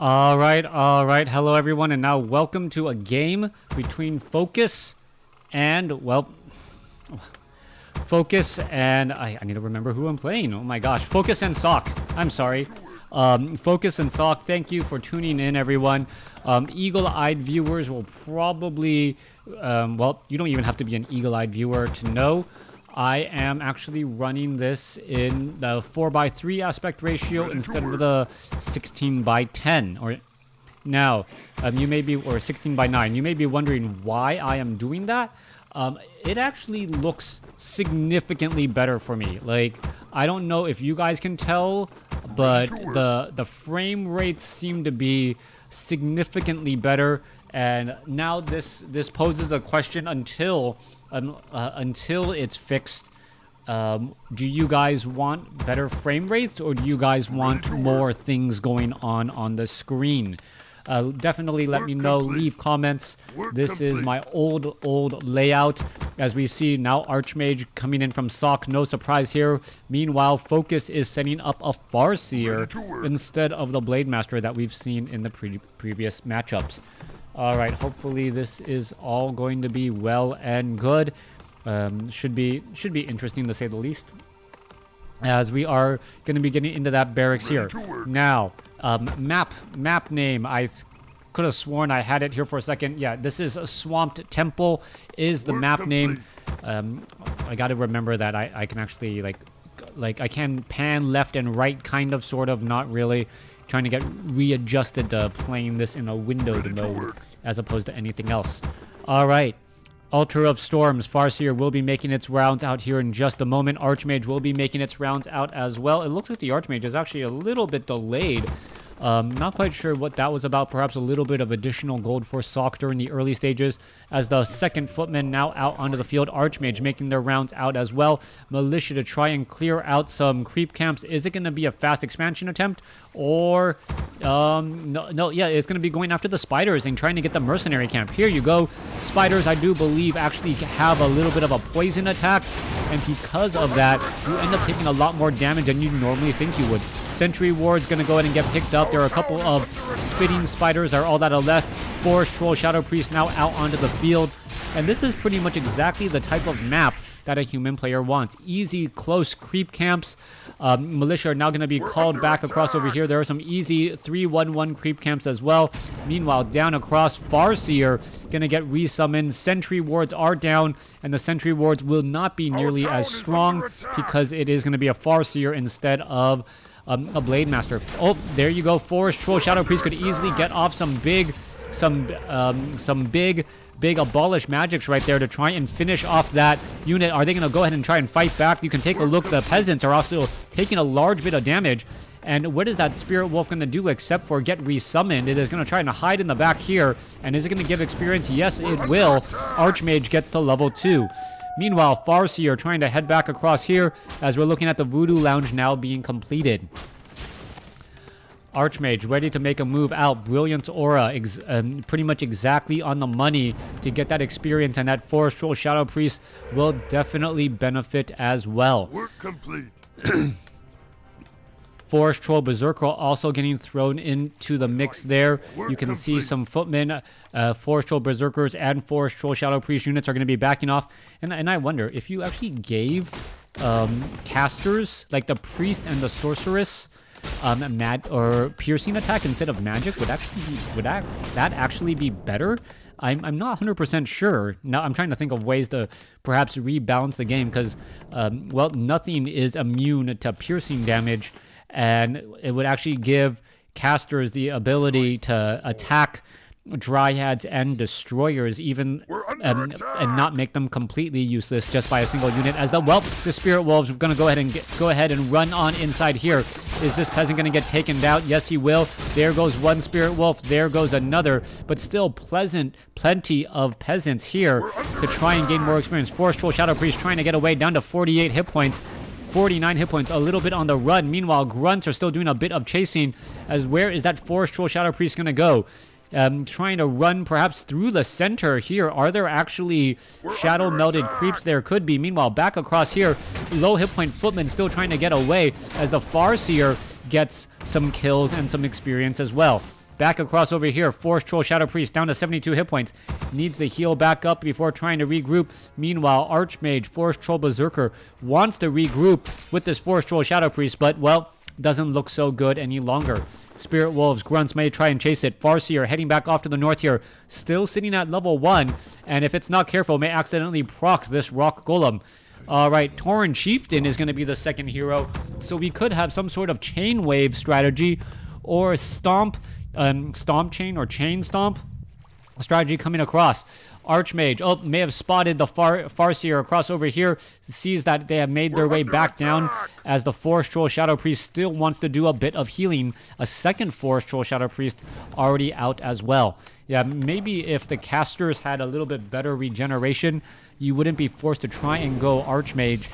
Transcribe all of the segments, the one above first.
All right. Hello, everyone, and now welcome to a game between Focus and, well, Focus and I need to remember who I'm playing. Oh my gosh, Focus and Sock. I'm sorry. Focus and Sock. Thank you for tuning in, everyone. Eagle-eyed viewers will probably, well, you don't even have to be an eagle-eyed viewer to know. I am actually running this in the 4:3 aspect ratio instead of the 16:10. Or now, you may be, or 16:9. You may be wondering why I am doing that. It actually looks significantly better for me. Like, I don't know if you guys can tell, but the frame rates seem to be significantly better. And now this poses a question until it's fixed. Do you guys want better frame rates, or do you guys want more things going on the screen? Definitely let me know. Leave comments. This is my old layout. As we see now, Archmage coming in from Sock. No surprise here. Meanwhile, Focus is setting up a Farseer instead of the Blade Master that we've seen in the previous matchups. All right, hopefully this is all going to be well and good. Should be interesting, to say the least, as we are going to be getting into that barracks here. Now, map name. I could have sworn I had it here for a second. Yeah, this is Swamped Temple is the map name. I got to remember that I can actually like I can pan left and right, kind of, sort of, not really. Trying to get readjusted to playing this in a windowed mode as opposed to anything else. All right. Altar of Storms. Farseer will be making its rounds out here in just a moment. Archmage will be making its rounds out as well. It looks like the Archmage is actually a little bit delayed. Not quite sure what that was about. Perhaps a little bit of additional gold for Sock during the early stages. As the second footman now out onto the field. Archmage making their rounds out as well. Militia to try and clear out some creep camps. Is it going to be a fast expansion attempt? Or, no, yeah, it's going to be going after the spiders and trying to get the mercenary camp. Here you go. Spiders, I do believe, actually have a little bit of a poison attack. And because of that, you end up taking a lot more damage than you normally think you would. Sentry Ward's going to go ahead and get picked up. There are a couple of spitting spiders are all that are left. Forest Troll, Shadow Priest now out onto the field. And this is pretty much exactly the type of map that a human player wants. Easy, close creep camps. Militia are now going to be called back across over here. There are some easy 3-1-1 creep camps as well. Meanwhile, down across, Farseer going to get resummoned. Sentry Wards are down, and the Sentry Wards will not be nearly as strong because it is going to be a Farseer instead of a Blade Master. Oh, there you go. Forest Troll, Shadow Priest could easily get off some big abolish magics right there to try and finish off that unit. Are they going to go ahead and try and fight back? You can take a look. The peasants are also taking a large bit of damage. And what is that Spirit Wolf going to do except for get resummoned? It is going to try and hide in the back here. And is it going to give experience? Yes, it will. Archmage gets to level 2. Meanwhile, Farseer trying to head back across here as we're looking at the Voodoo Lounge now being completed. Archmage ready to make a move out. Brilliant Aura, pretty much exactly on the money to get that experience, and that Forest Troll Shadow Priest will definitely benefit as well. Work complete. Forest Troll Berserker also getting thrown into the mix there. You can see some footmen, Forest Troll Berserkers and Forest Troll Shadow Priest units are going to be backing off. And I wonder if you actually gave casters, like the Priest and the Sorceress, or piercing attack instead of magic, would that actually be better? I'm not 100% sure. Now I'm trying to think of ways to perhaps rebalance the game because, well, nothing is immune to piercing damage, and it would actually give casters the ability to attack Dryads and Destroyers even, and not make them completely useless just by a single unit. As the Spirit Wolves are going to go ahead and run on inside here. Is this peasant going to get taken down? Yes, he will. There goes one Spirit Wolf. There goes another. But still plenty of peasants here to try and gain more experience. Forest Troll Shadow Priest trying to get away, down to 48 hit points. 49 hit points, a little bit on the run. Meanwhile, Grunts are still doing a bit of chasing. As where is that Forest Troll Shadow Priest going to go? Trying to run perhaps through the center here. Are there actually shadow melted creeps? There could be. Meanwhile, back across here, low hit point footman still trying to get away as the Farseer gets some kills and some experience as well. Back across over here. Force Troll Shadow Priest down to 72 hit points. Needs to heal back up before trying to regroup. Meanwhile, Archmage, Force Troll Berserker wants to regroup with this Force Troll Shadow Priest, but, well, doesn't look so good any longer. Spirit Wolves, Grunts may try and chase it. Farseer heading back off to the north here. Still sitting at level 1. And if it's not careful, may accidentally proc this Rock Golem. Alright, Tauren Chieftain is going to be the second hero. So we could have some sort of chain wave strategy. Or stomp chain or chain stomp strategy coming across. Archmage, oh, may have spotted the Farseer across over here, sees that they have made their way back down as the Force Troll Shadow Priest still wants to do a bit of healing. A second Force Troll Shadow Priest already out as well. Yeah, maybe if the casters had a little bit better regeneration, you wouldn't be forced to try and go Archmage.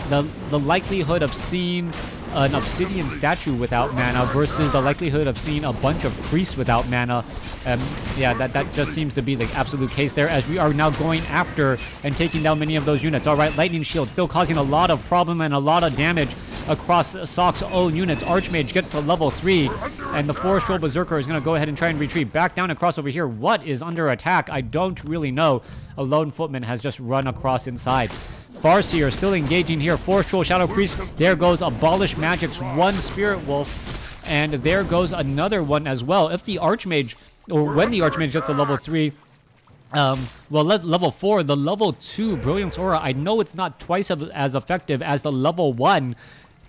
The likelihood of seeing an Obsidian statue without mana versus the likelihood of seeing a bunch of priests without mana, yeah, that just seems to be the absolute case there, as we are now going after and taking down many of those units. All right, Lightning Shield still causing a lot of problem and a lot of damage across Sock's own units. Archmage gets to level 3, and the Force Troll Berserker is going to go ahead and try and retreat back down across over here. What is under attack? I don't really know. A lone footman has just run across inside. Farseer still engaging here. Force Troll Shadow Priest. There goes Abolish Magic's one Spirit Wolf. And there goes another one as well. If the Archmage, or when the Archmage gets to level 3, well, level 4, the level 2 Brilliance Aura, I know it's not twice as effective as the level 1,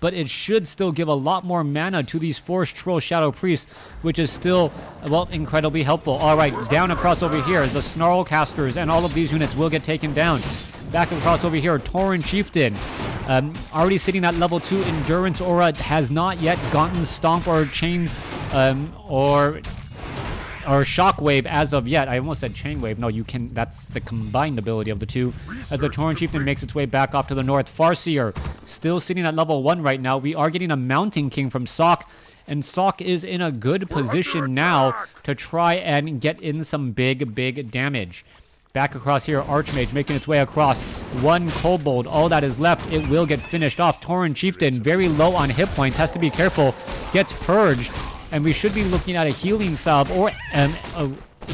but it should still give a lot more mana to these Force Troll Shadow Priests, which is still, well, incredibly helpful. All right, down across over here, the Snarlcasters and all of these units will get taken down. Back across over here, Tauren Chieftain, already sitting at level 2. Endurance Aura has not yet gotten Stomp or Chain or Shockwave as of yet. I almost said Chainwave. No, you can. That's the combined ability of the two. As the Tauren Chieftain makes its way back off to the north. Farseer still sitting at level 1 right now. We are getting a Mountain King from Sock. And Sock is in a good position now to try and get in some big damage. Back across here, Archmage making its way across. One Kobold, all that is left. It will get finished off. Tauren Chieftain, very low on hit points, has to be careful. Gets purged. And we should be looking at a healing salve or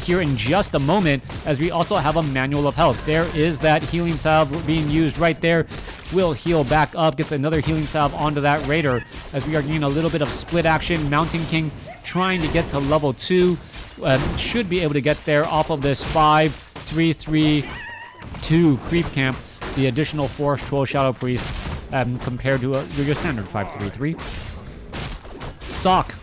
here in just a moment, as we also have a Manual of Health. There is that healing salve being used right there. Will heal back up, gets another healing salve onto that Raider, as we are getting a little bit of split action. Mountain King trying to get to level 2. Should be able to get there off of this 5-3-3-2 creep camp. The additional Force Troll Shadow Priest compared to your standard 5-3-3. Sock.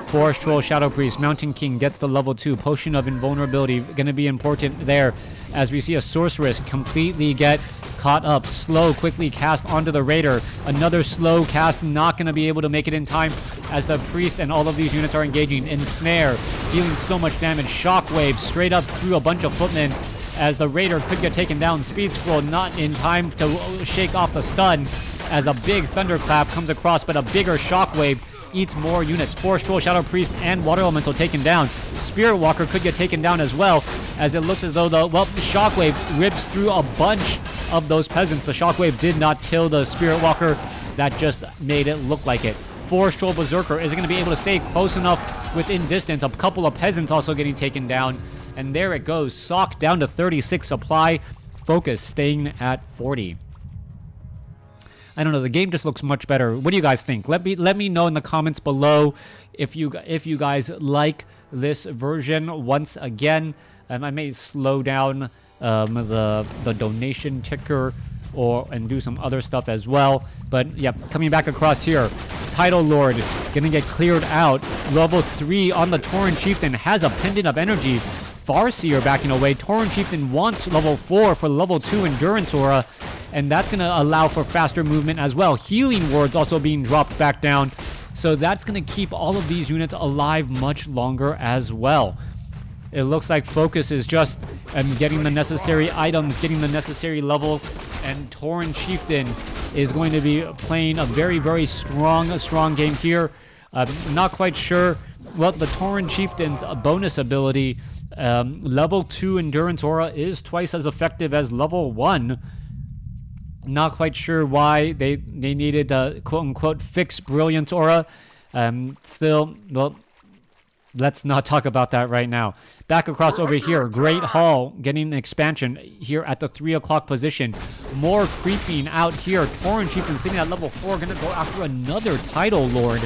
Force Troll Shadow Priest. Mountain King gets the level 2. Potion of Invulnerability going to be important there, as we see a Sorceress completely get caught up. Slow quickly cast onto the Raider. Another slow cast, not going to be able to make it in time, as the Priest and all of these units are engaging. Ensnare, dealing so much damage. Shockwave straight up through a bunch of footmen, as the Raider could get taken down. Speed Scroll not in time to shake off the stun, as a big Thunderclap comes across, but a bigger Shockwave eats more units. Force Troll Shadow Priest and Water Elemental taken down. Spirit Walker could get taken down as well, as it looks as though the Shockwave rips through a bunch of those peasants. The Shockwave did not kill the Spirit Walker. That just made it look like it. Force Troll Berserker is going to be able to stay close enough within distance. A couple of peasants also getting taken down. And there it goes. Sock down to 36 supply. Focus staying at 40. I don't know, the game just looks much better. What do you guys think? Let me know in the comments below if you guys like this version. Once again, I may slow down the donation ticker and do some other stuff as well. But yeah, coming back across here, Tidal Lord gonna get cleared out. Level 3 on the Tauren Chieftain has a Pendant of Energy. Farseer backing away. Tauren Chieftain wants level 4 for level 2 Endurance Aura, and that's going to allow for faster movement as well. Healing Words also being dropped back down, so that's going to keep all of these units alive much longer as well. It looks like Focus is just getting the necessary items, getting the necessary levels, and Tauren Chieftain is going to be playing a very strong game here. Not quite sure what the Tauren Chieftain's bonus ability. Level 2 Endurance Aura is twice as effective as level 1. Not quite sure why they needed the quote-unquote fix Brilliance Aura. Still, well, Let's not talk about that right now. Back across over here. Great Hall getting an expansion here at the 3 o'clock position. More creeping out here. Tauren Chieftain sitting at level 4. Going to go after another Title Lord.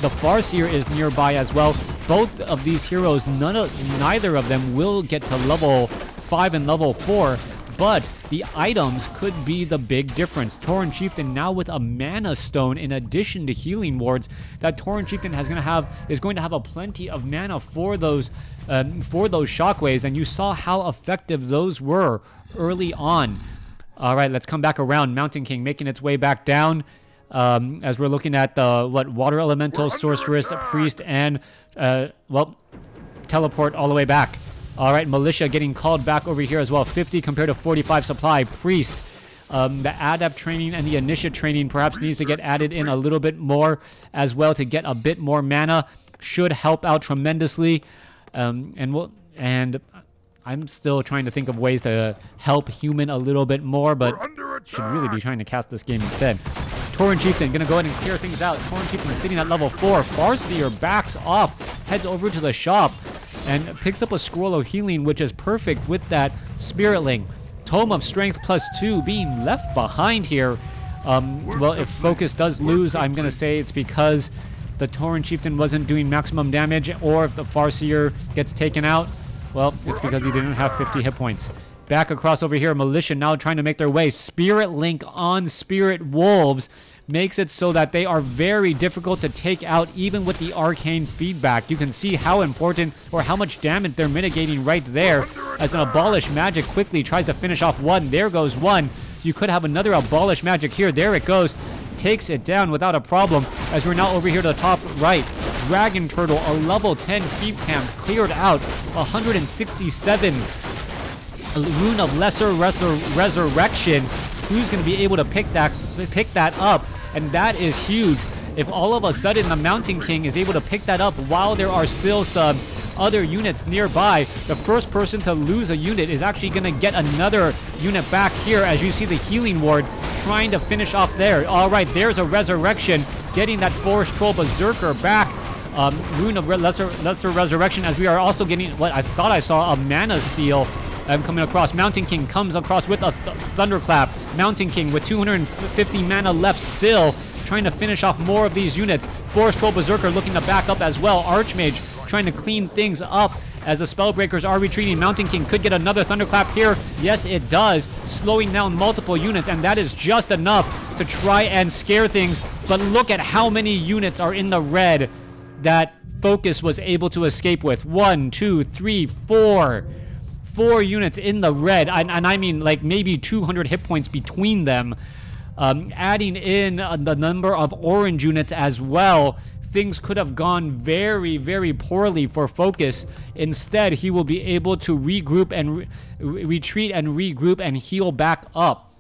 The Farseer is nearby as well. Both of these heroes, neither of them will get to level 5 and level 4. But the items could be the big difference. Tauren Chieftain now with a Mana Stone in addition to healing wards. That Tauren Chieftain is going to have a plenty of mana for those shockwaves, and you saw how effective those were early on. All right, let's come back around. Mountain King making its way back down as we're looking at the Water Elemental, Sorceress, Priest, and teleport all the way back. All right, Militia getting called back over here as well. 50 compared to 45 supply. Priest, the Adept training and the Initiate training perhaps needs to get added in a little bit more as well to get a bit more mana. Should help out tremendously. And I'm still trying to think of ways to help Human a little bit more, but should really be trying to cast this game instead. Tauren Chieftain going to go ahead and clear things out. Tauren Chieftain sitting at level 4. Farseer backs off, heads over to the shop, and picks up a Scroll of Healing, which is perfect with that Spiritling. Tome of Strength +2 being left behind here. Well, if Focus does lose, I'm going to say it's because the Tauren Chieftain wasn't doing maximum damage, or if the Farseer gets taken out, well, it's because he didn't have 50 hit points. Back across over here, Militia now trying to make their way. Spirit Link on Spirit Wolves makes it so that they are very difficult to take out even with the arcane feedback. You can see how important or how much damage they're mitigating right there as an Abolish Magic quickly tries to finish off one. There goes one. You could have another Abolish Magic here. There it goes. Takes it down without a problem as we're now over here to the top right. Dragon Turtle, a level 10 creep camp cleared out. 167 Rune of Lesser Resurrection. Who's going to be able to pick that up? And that is huge. If all of a sudden the Mountain King is able to pick that up while there are still some other units nearby, the first person to lose a unit is actually going to get another unit back here, as you see the Healing Ward trying to finish off there. All right, there's a Resurrection, getting that Forest Troll Berserker back. Rune of Lesser Resurrection, as we are also getting what I thought I saw, a Mana Steal. Coming across. Mountain King comes across with a Thunderclap. Mountain King with 250 mana left still, trying to finish off more of these units. Forest Troll Berserker looking to back up as well. Archmage trying to clean things up as the Spellbreakers are retreating. Mountain King could get another Thunderclap here. Yes, it does. Slowing down multiple units, and that is just enough to try and scare things. But look at how many units are in the red that Focus was able to escape with. 1, 2, 3, 4. 4 units in the red, and I mean like maybe 200 hit points between them. Adding in the number of orange units as well, things could have gone very, very poorly for Focus. Instead, he will be able to regroup and retreat and regroup and heal back up.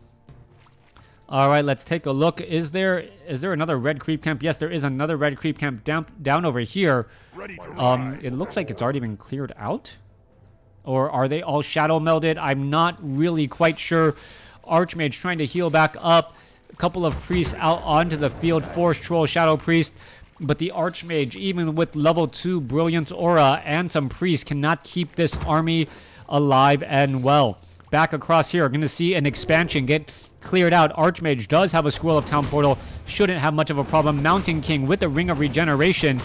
All right, let's take a look. Is there another red creep camp? Yes, there is another red creep camp down over here. It looks like it's already been cleared out. Or are they all shadow melded? I'm not really quite sure. Archmage trying to heal back up. A couple of priests out onto the field. Forest Troll, Shadow Priest. But the Archmage, even with level 2 Brilliance Aura and some priests, cannot keep this army alive and well. Back across here, we're going to see an expansion get cleared out. Archmage does have a Scroll of Town Portal. Shouldn't have much of a problem. Mountain King with the Ring of Regeneration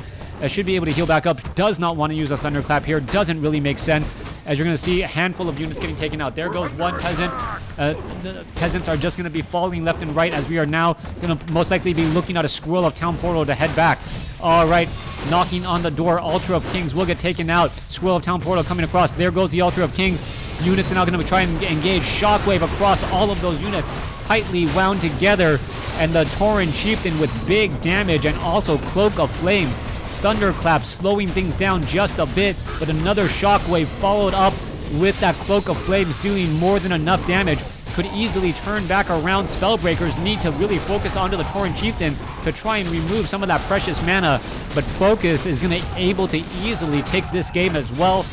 should be able to heal back up. Does not want to use a Thunderclap here. Doesn't really make sense, as you're going to see a handful of units getting taken out. There goes one peasant. The peasants are just going to be falling left and right, as we are now going to most likely be looking at a Scroll of Town Portal to head back. All right, knocking on the door. Altar of Kings will get taken out. Scroll of Town Portal coming across. There goes the Altar of Kings. Units are now going to try and engage. Shockwave across all of those units, tightly wound together. And the Tauren Chieftain with big damage, and also Cloak of Flames. Thunderclap slowing things down just a bit, but another Shockwave followed up with that Cloak of Flames doing more than enough damage. Could easily turn back around. Spellbreakers need to really focus onto the Tauren Chieftain to try and remove some of that precious mana, but Focus is going to able to easily take this game as well.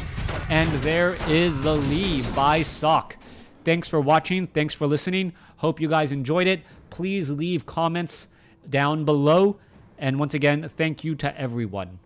And there is the lead by Sok. Thanks for watching. Thanks for listening. Hope you guys enjoyed it. Please leave comments down below. And once again, thank you to everyone.